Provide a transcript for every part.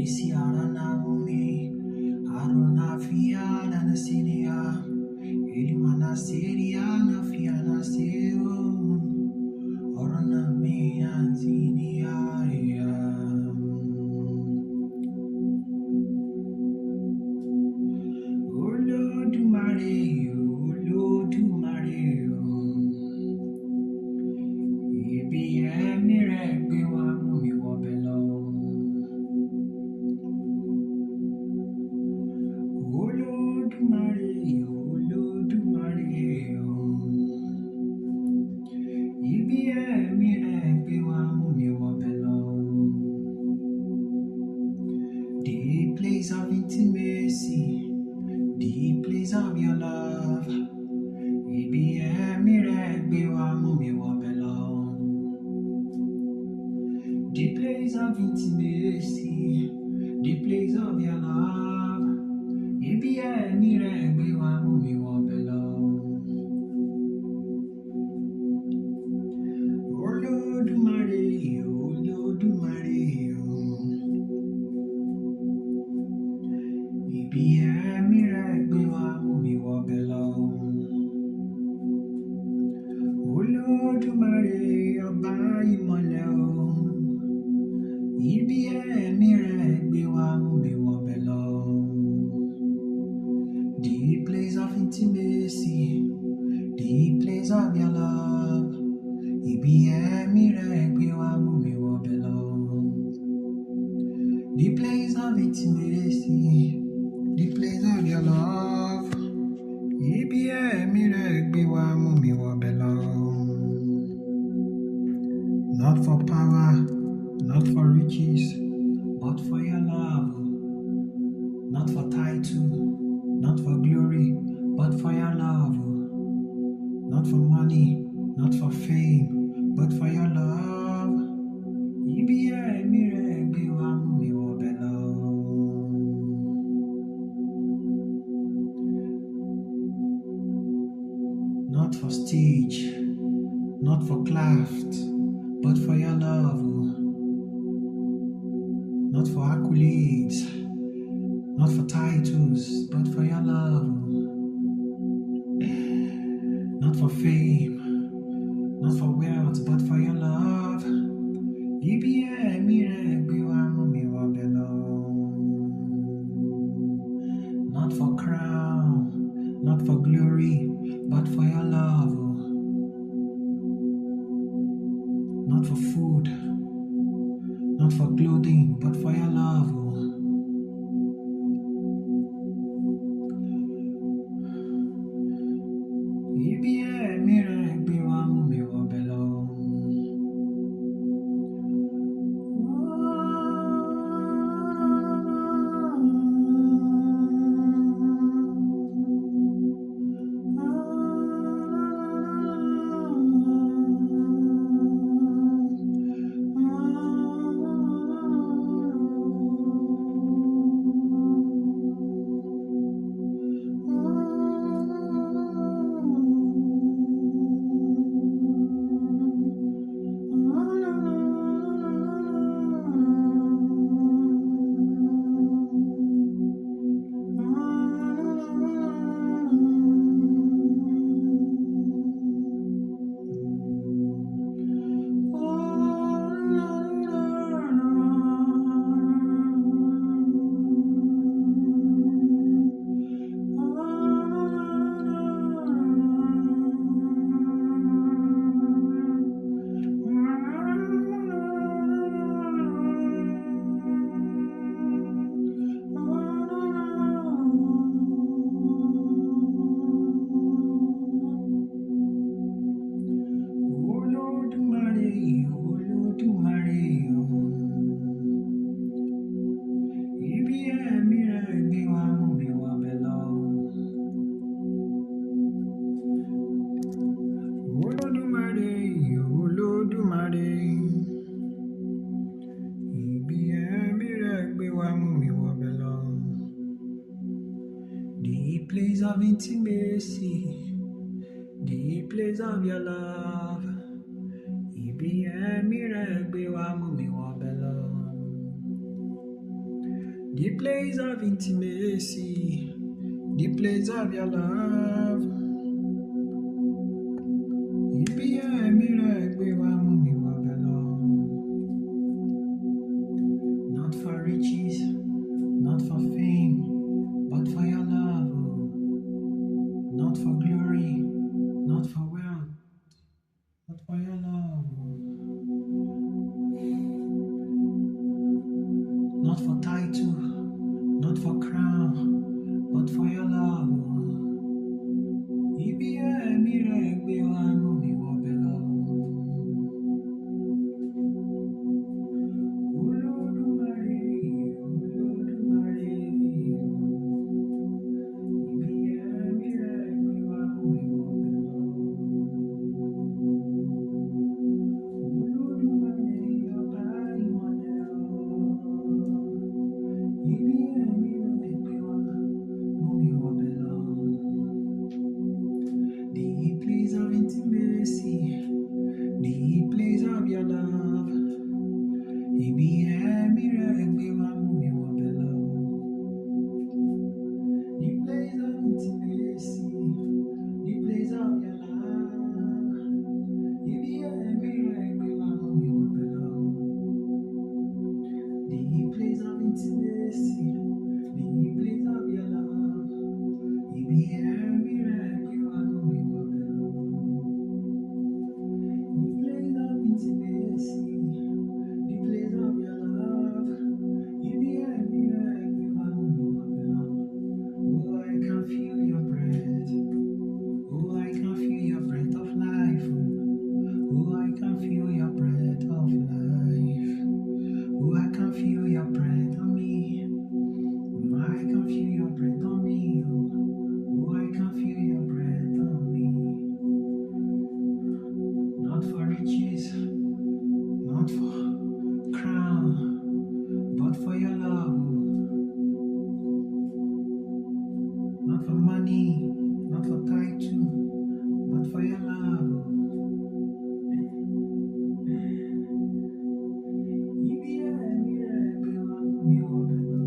Isi arana umi, arona fiana na siria, ilimana siria na fiana sio, orna mi anzinia ya. Olódùmarè, Olódùmarè, ibi ẹ̀mí rẹ̀ gbé wa mú mi wọbẹ̀ lọ. Olódùmarè, Olódùmarè, ibi ẹ̀mí rẹ̀ gbé wa mú mi wọbẹ̀ lọ. The place of intimacy, the place of your love, ibi ẹ̀mí rẹ̀ gbé wa mú mi wọbẹ̀ lọ. The place of intimacy, the place of your love, ibi ẹ̀mí rẹ̀ gbé wa mú mi wọbẹ̀ lọ. Olódùmarè, Olódùmarè, ibi ẹ̀mí rẹ̀ gbé wa mú mi wọbẹ̀ lọ. Olódùmarè, ọba ìmọ́lẹ̀ o, ibi ẹ̀mí rẹ̀ gbé wa mú mi wọbẹ̀ lọ. The place of intimacy, the place of your love, ibi ẹ̀mí rẹ̀ gbé wa mú mi wọbẹ̀ lọ. The place of intimacy, the place of your love, ibi ẹ̀mí rẹ̀ gbé wa mú mi wọbẹ̀ lọ. Not for power, not for riches, but for your love. Not for title, not for glory, but for your love. Not for money, not for fame, but for your love. Ibi ẹ̀mí rẹ̀ gbé wa mú mi wọbẹ̀ lọ. Not for stage, not for craft, but for your love. Not for accolades, not for titles, but for your love. Not for fame, not for wealth, but for your love. Ibi ẹ̀mí rẹ̀ gbé wa mú mi wọbẹ̀ lọ. Not for crown, not for glory, but for your love. Not for food, not for clothing, but for your love. Ibi ẹ̀mí rẹ̀ gbé wa mú mi wọbẹ̀ lọ. place of intimacy, the place of your love. Ibi ẹ̀mí rẹ̀ gbé wa mú mi wọbẹ̀ lọ. The place of intimacy, the place of your love. Ibi ẹ̀mí rẹ̀ gbé wa mú mi wọbẹ̀ lọ. Not for riches, not for fame, but for your love. Not for glory, not for wealth, but for your love. Not for title, not for crown, but for your love. Ibi ẹ̀mí rẹ̀ gbé wa mú mi wọbẹ̀ lọ. Olódùmarè, Olódùmarè, ibi ẹ̀mí rẹ̀ gbé wa mú mi wọbẹ̀ lọ. Olódùmarè, ọba ìmọ̀lẹ̀ o. Ibi ẹ̀mí rẹ̀ gbé wa mú mi wọbẹ̀ lọ. The place of intimacy, the place of your love. Ibi ẹ̀mí rẹ̀ gbé wa mú mi wọbẹ̀ lọ. The place of intimacy, the place of your love. Ibi ẹ̀mí rẹ̀ gbé wa mú mi wọbẹ̀ lọ. The place of intimacy, the place of your love. Ibi ẹ̀mí rẹ̀ gbé wa mú mi wọbẹ̀ lọ. The place of intimacy, the place of your love. Ibi ẹ̀mí rẹ̀ gbé wa mú mi wọbẹ̀ lọ. Oh, I can feel your breath. Oh, I can feel your breath of life. Oh, I can feel your breath of life. Oh, I can feel your breath on me. I can feel your breath on me. Oh, I can feel your breath on me. Not for riches, not for crown, but for your love. Not for money, not for title, but for your love. Ibi ẹ̀mí rẹ̀ gbé wa mú mi wọbẹ̀ lọ.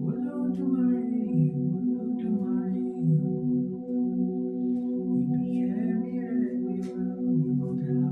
Olódùmarè, Olódùmarè, ibi ẹ̀mí rẹ̀ gbé wa mú mi wọbẹ̀ lọ.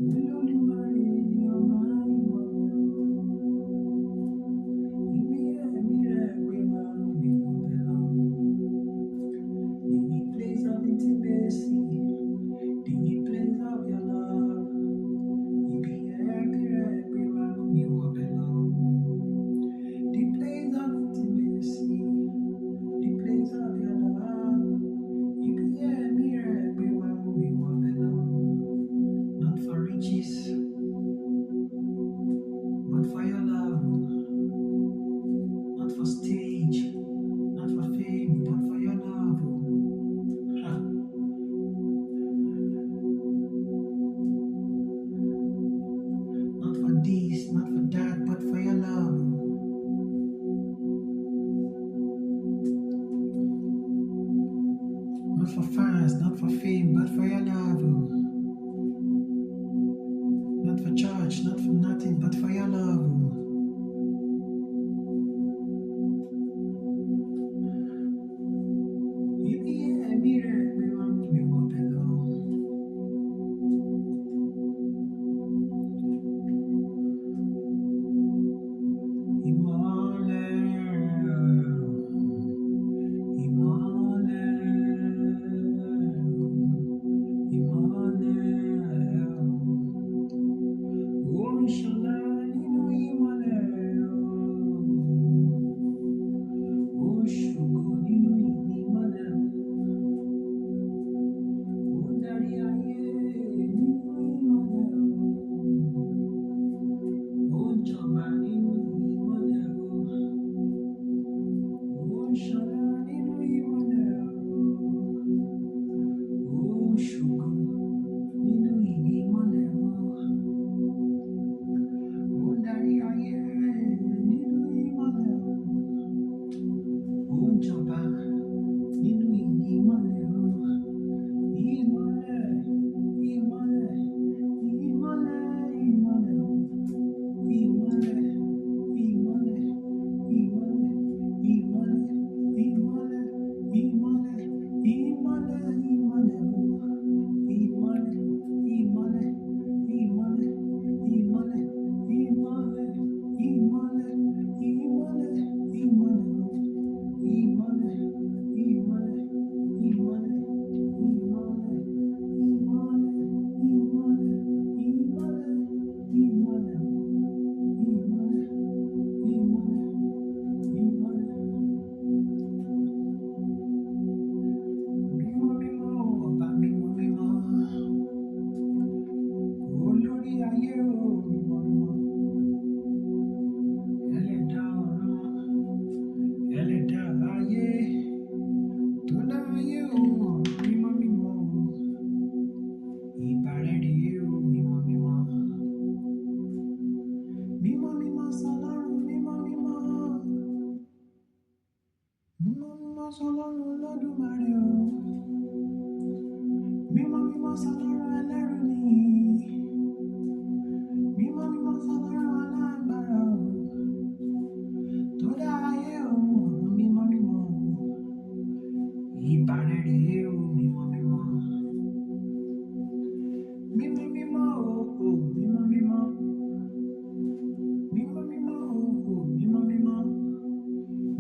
Olódùmarè, ọba ìmọ̀lẹ̀ o. sọlọ́run ẹlẹ́rù ni. Mímọ́ mímọ́ sọlọ́run alágbára o. Tó dá ayé òun ọ̀run mímọ́ mímọ́ o. Ìbà rẹ̀ rèé o mímọ́ mímọ́. Mímọ́ mímọ́ o mímọ́ mímọ́. Mímọ́ mímọ́ o mímọ́ mímọ́.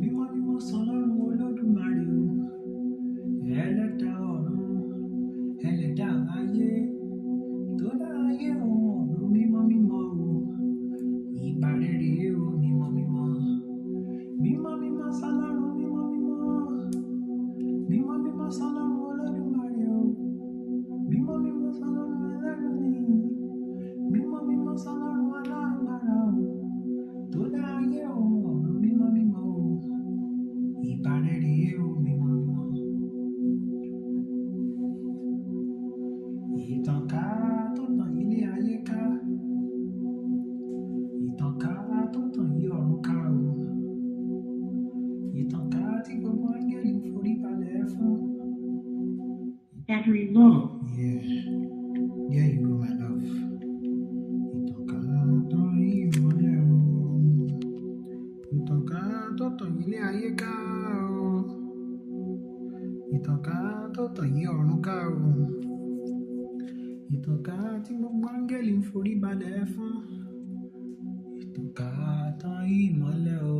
Mímọ́ mímọ́ sọlọ́run Olódùmarè o. Ẹlẹ́dà ọ̀run, ẹlẹ́dà ayé, tó dá ayé òun ọ̀run mímọ́ mímọ́ o. Ìbà rẹ̀ rèé o mímọ́ mímọ́. Mímọ́ mímọ́ sọlọ́run mímọ́ mímọ́. Mímọ́ mímọ́ sọlọ́run Olódùmarè o. Mímọ́ mímọ́ sọlọ́run ẹlẹ́rù ni. Mímọ́ mímọ́ sọlọ́run alágbára o. Tó dá ayé òun ọ̀run mímọ́ mímọ́ o. Ìbà rẹ̀ rèé o mímọ́ mímọ́. Ìtànká tó tàn ilé ayé ká. Ìtànká tó tàn yí ọ̀run ká o. Ìtànká tí gbogbo áńgẹ́lì ń forí balẹ̀ fún. Battery low. Yeah, there you go, my love. Ìtànká tó yí ìmọ́lẹ̀ o. Ìtànká tó tàn ilé ayé ká o. Ìtànká tó tàn yí ọ̀run ká o. Ìtànká tí gbogbo áńgẹ́lì ń forí balẹ̀ fún. Ìtànká tó yí ìmọ́lẹ̀ o.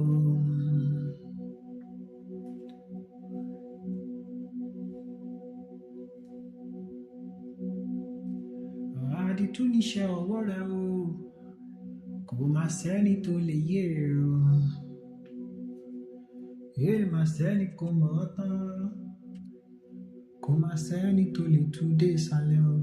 Àdìtú níṣẹ́ ọwọ́ rẹ o. Kò má sẹ́ni tó lè yé e o. Má sẹ́ni kò mọ̀ ọ́ tán. Kò má sẹ́ni tó lè tú dé ìsàlẹ̀ o.